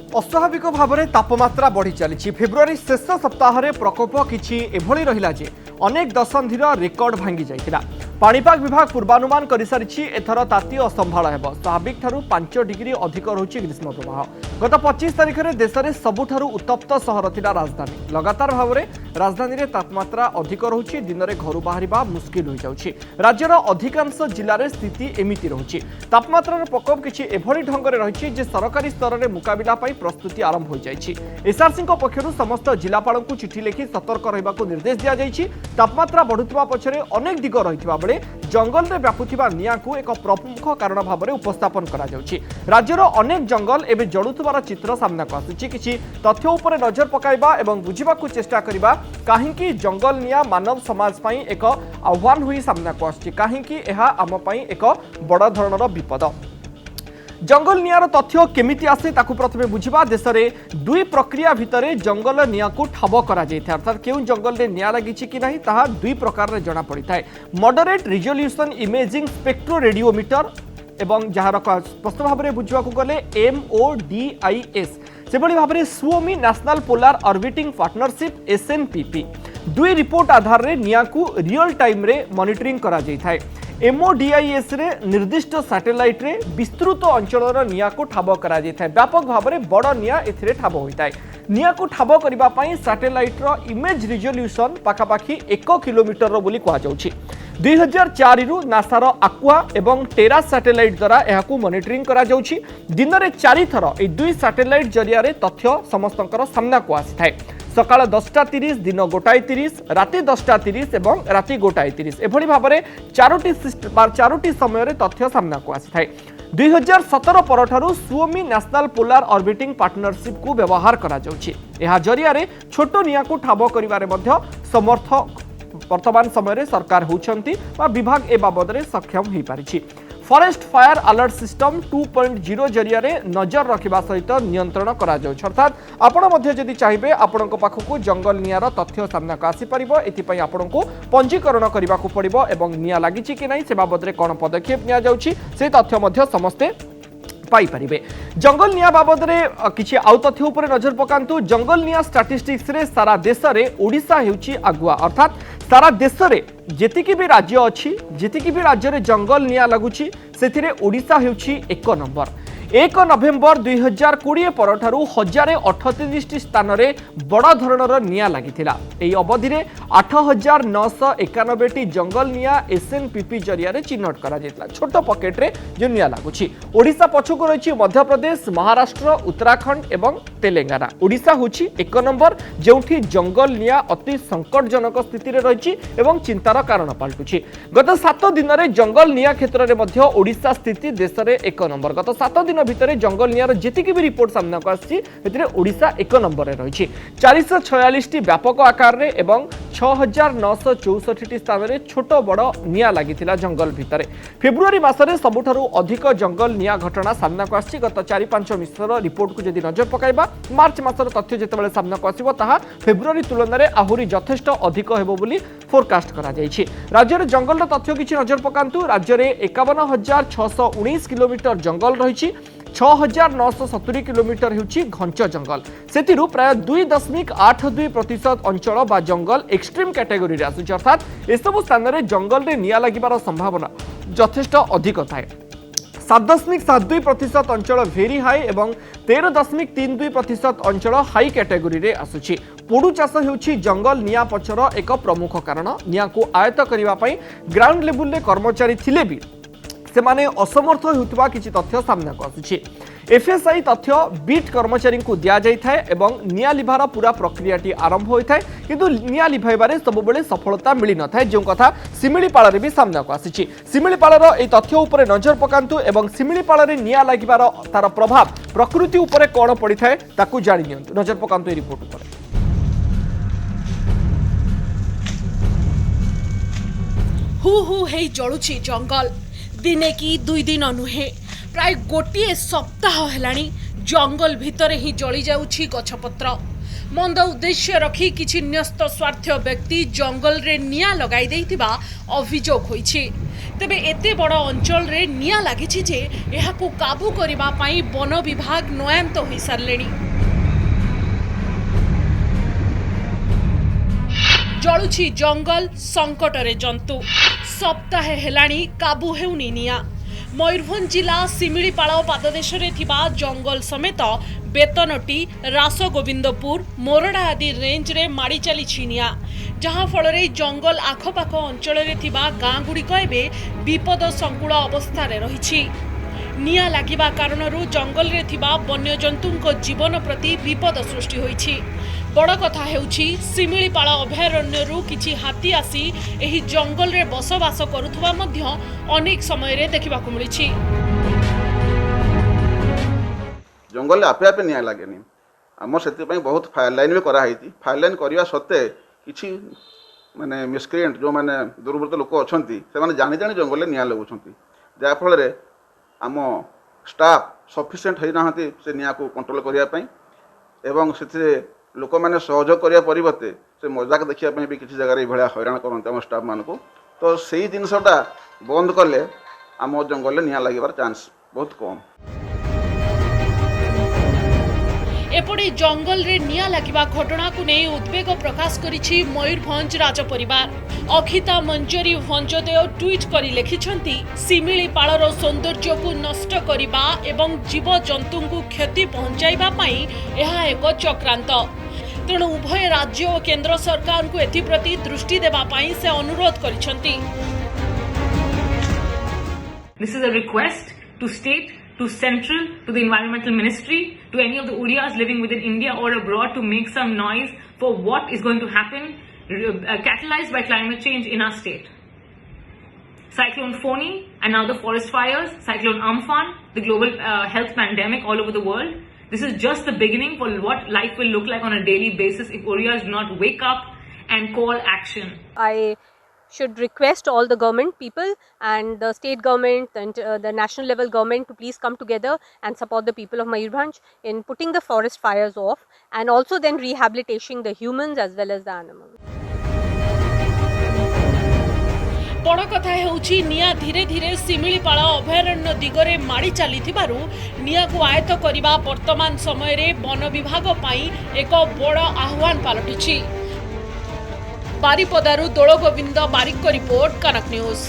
अस्वाभाविक भाव में तापमात्रा बढ़ी चली फेब्रुआरी शेष सप्ताह प्रकोप किछि एभली रहिला जे अनेक दशंधिर रेकर्ड भांगी जाइतिला। पाणीपाग विभाग पूर्वानुमान कर सारी एथर ताती असंभाल हेब स्वाभाविक ठारू 5 डिग्री अधिक रहुछि ग्रीष्म प्रवाह। गत 25 तारिख में देश में सबुठारु उत्तप्त सहर थिला राजधानी। लगातार भाव में राजधानी में तापमात्रा अधिक रहुछि दिन में घर बाहर मुस्किल हो जाउछि। राज्यर अधिकांश जिले में स्थिति एमिति रहुछि। तापमात्रा प्रकोप किछि एभली ढंग से रही जे सरकारी स्तर में मुकाबला प्रस्तुति आरंभ हो जाइछि। एसआरसी पक्षरु समस्त जिलापाल को चिठी लिखि सतर्क रहिबाकु निर्देश दिया जाइछि। तापमात्रा बढ़ुवा पछरे अनेक दिग रहिथिबा बेले जंगल में व्यापुथिबा निया को एक प्रमुख कारण भाव में उपस्थापन करा जाउछि। राज्यर अनेक जंगल एवं जलुथबार चित्र सामना को आसुछि। किछि तथ्य उपर नजर पकाइबा एवं बुझिबाकु चेष्टा करिबा काहेकि जंगल निया मानव समाज पई एक आह्वान हुई सामना को आसुछि, काहेकि एहा आम पई एक बड़ धरणर विपद। जंगल नियार तथ्य केमिति आसे ताकु प्रथमे बुझिबा। देश में दुई प्रक्रिया भितर जंगल निया को ठाब करा जाइथाय, अर्थात केउ जंगल रे निया लागिछि कि नाही ताहा दुई प्रकार रे जणा पड़िथाय। Moderate resolution imaging spectroradiometer एवं जहार स्पष्ट भाव में बुझा गले MODIS से भाव में Suomi national polar orbiting partnership SNPP दुई रिपोर्ट आधार रे निया को रियल टाइम रे मॉनिटरिंग करा जाइथाय। MODIS रे निर्दिष्ट सैटेलाइट रे विस्तृत अंचलर निया को ठाब करा जाइथाय। व्यापक भाव में बड़ निया एथिरे ठाब होइताय। निया को ठाब करिबा पई सैटेलाइट रो इमेज रिजोल्यूशन पाखापाखी 1 किलोमीटर रो बोली कहा जाउछि। 2004 रु नासार आक्वा एवं टेरा सैटेलाइट द्वारा यहाकू मॉनिटरिंग करा जाउछि। दिन में 4 थर ए दुई सैटेलाइट जरिया रे तथ्य समस्तंकर सामना को आसिथाय। सकाळ 10:30 दिन 1:30 राति 10:30 एवं राति 1:30 एभली भाव में चारोटी समय रे तथ्य सामना को आसिथाय। 2017 परठारु Suomi national polar orbiting partnership को व्यवहार करा जाउछि। एहा जरिया रे छोटो निया को ठाब करिवारे मध्य समर्थ वर्तमान समय सरकार होउछंती वा विभाग ए बाबद रे सक्षम हो पारिछि। फॉरेस्ट फायर अलर्ट सिस्टम 2.0 जरिया रे नजर रखिबा सहित नियंत्रण करा जाउछ। अर्थात आपण मध्य जदि चाहिबे आपण को पाखकु जंगल नियार तथ्य सामना को आसी परिबो। एथि पई आपण को पंजीकरण करिबा को पड़िबो एवं निया लागिछि कि नाही से बाबद रे कोन पदक्षेप निया जाउछि से तथ्य मध्य समस्ते पाई परिबे। जंगल निया बाबद रे किछि आउ तथ्य उपर नजर पकांतु। जंगल निया स्टैटिस्टिक्स रे सारा देश रे ओडिशा हेउछि आगुआ, अर्थात सारा देश रे जेतिकी भी राज्य अच्छी जेतिकी भी राज्य रे जंगल निया लगुछि सेथिरे ओडिशा हेउछि 1 नंबर। 1 नवेम्बर 2020 परठारु 1038 स्थान रे बड़ धरणर निया लागिथिला। एई अवधि रे 8991 जंगल निया SNPP जरिया रे चिन्हट करा जेतला। छोटो पॉकेट रे जो निया लागुछि। ओडिशा पछको रहिछि मध्य प्रदेश, महाराष्ट्र, उत्तराखंड एवं तेलंगाना। ओडिशा होछि 1 नंबर जेउठी जंगल निया अति संकटजनक स्थिति रे रहिछि एवं चिंतार कारण पाल्टुछि। गत 7 दिन रे जंगल निया क्षेत्र रे मध्य ओडिशा स्थिति देश रे 1 नंबर। गत 7 दिन भितर जंगल नियार जेतिकी भी रिपोर्ट सामना को आछि एथिरे ओडिशा 1 नंबर रे रहिछि। 446 टी व्यापक आकार रे एवं 6964 स्थान रे छोट बड़ निया लागिथिला जंगल भितर। फेब्रुआरी मासरे सबुठारु अधिक जंगल निया घटना सामना को आछि। गत 4-5 मासर रिपोर्ट को जदि नजर पकाइबा मार्च मासर तथ्य जेतेबेले सामना को आसीबो ताहा फेब्रुआरी तुलन रे आहुरी यथेष्ट अधिक हेबो बोली फोरकास्ट करा जाइछि। राज्य रे जंगल तथ्य किछि नजर पकांतु। राज्य रे 51619 किलोमीटर जंगल रहिछि। 6970 किलोमीटर हेउछि घंच जंगल। सेतिरु प्राय 2.82% अंचल बा जंगल एक्सट्रीम कैटेगरी रे आसुछि, अर्थात एसबु स्थान रे जंगल रे निया लागिबार संभावना यथेष्ट अधिक थाए। 7.72% अंचल भेरी हाई एवं 13.32% अंचल हाई कैटेगरी रे आसुछि। पोडु चाष हेउछि जंगल निया पछर एक प्रमुख कारण। निया को आयत्त करिबा पई ग्राउंड लेवल रे कर्मचारी थिले भी सेमाने असमर्थ होउतबा किछि तथ्य सामना को आसुछि। FSI तथ्य बीट कर्मचारी को दिया जाय थाए एवं निया लिभार पूरा प्रक्रियाटी आरंभ होई थाए, किंतु निया लिभाइबारे सब बेले सफलता मिली न थाए जो कथा सिमिलीपाल रे भी सामना को आसिछि। सिमिलीपाल रो ए तथ्य ऊपर नजर पकांतु एवं सिमिलीपाल रे निया लागिबार तार प्रभाव प्रकृति ऊपर कोन पड़ी थाए ताकू जानि नियंतु। नजर पकांतु ए रिपोर्ट ऊपर। हु हेई जळुछि जंगल। दिने की 2 दिन नुहे प्राय गोटे सप्ताह हेलाणी जंगल भितर ही जली जाउछि गछपत्र। मंद उद्देश्य रखी किछि न्यस्त स्वार्थ व्यक्ति जंगल रे निया लगाई देइतिबा अभियोग होइछि। तेबे एते बड़ अंचल रे निया लागिछि जे एहाकू काबू करिबा पई वन विभाग नयांत होई सारलेनी। जळुछि जंगल, संकटरे जंतु, सप्ताहे हेलाणी काबू हेउनी निया। मयूरभंज जिला सिमिलीपाଳ पाददेशरे थिबा जंगल समेत बेतनटी, रासगोविंदपुर, मोरडा आदि रेंज रे माड़ी चली निया, जहाँ फल जंगल आखपाख अंचल गाँ गुड़िक एवं विपद संकुल अवस्था रही। निया लागिबा कारणरू जंगल रे थिबा वन्यजंतुଙ୍କ जीवन प्रति विपद सृष्टि होइछि। बड़ कथा हेउछि सिमिलीपाଳ अभयारण्यरू किछि हाथी आसी एही जंगल रे बसवास करुथुवा मध्य अनेक समय रे देखिबाकू मिलिछि। जंगल आपे आपे निया लागेनी। आम से बहुत फायर लाइन भी कराई। फायर लाइन करने सत्वे किसी माने मिसक्रिएंट जो माने दुर्वृत्त लोक अच्छा से जानी जानी जंगल में निया लगुंट जहाँफल आम स्टाफ सफिसीयंट होना से निया को कंट्रोल करने एवं से लोक मैंने सहयोग करने परिवर्ते से मजाक देखापी भी किसी जगह ये हैरान करते आम स्टाफ मान को। तो सही जिनसटा बंद कले आम जंगल में निया लगे चांस बहुत कम। एपटे जंगल रे निया लागिबा घटना को नहीं उद्वेग प्रकाश करिछि मयूरभंज राजपरिवार। अखिता मंजरी भंजदेव ट्वीट करी लिखिछंती, सिमिलीपाଳର सौंदर्य को नष्ट करिबा एवं जीव जंतु को क्षति पहुंचाइबा पई एहा एक चक्रांत। तेणु उभय राज्य और केंद्र सरकार को एथिप्रति दृष्टि देबा पई से अनुरोध करिछंती। This is a request to state, to central, to the environmental ministry, to any of the Odiyas living within India or abroad to make some noise for what is going to happen, catalyzed by climate change in our state. Cyclone Foni and now the forest fires, Cyclone Amphan, the global health pandemic all over the world. This is just the beginning for what life will look like on a daily basis if Odiyas do not wake up and call action. I should request all the government people and the state government and the national level government to please come together and support the people of Mayurbhanj in putting the forest fires off and also then rehabilitating the humans as well as the animals. बड़ कथा हेउछि निया धीरे धीरे सिमिलीपाଳ अभयारण्य दिगरे माड़ी चलीथिबारु निया को आयत्त करिबा वर्तमान समय रे वन विभाग पई एक बड़ आह्वान पालटिछि। बारिपदारु दोल गोविंद बारिक रिपोर्ट, कनक न्यूज।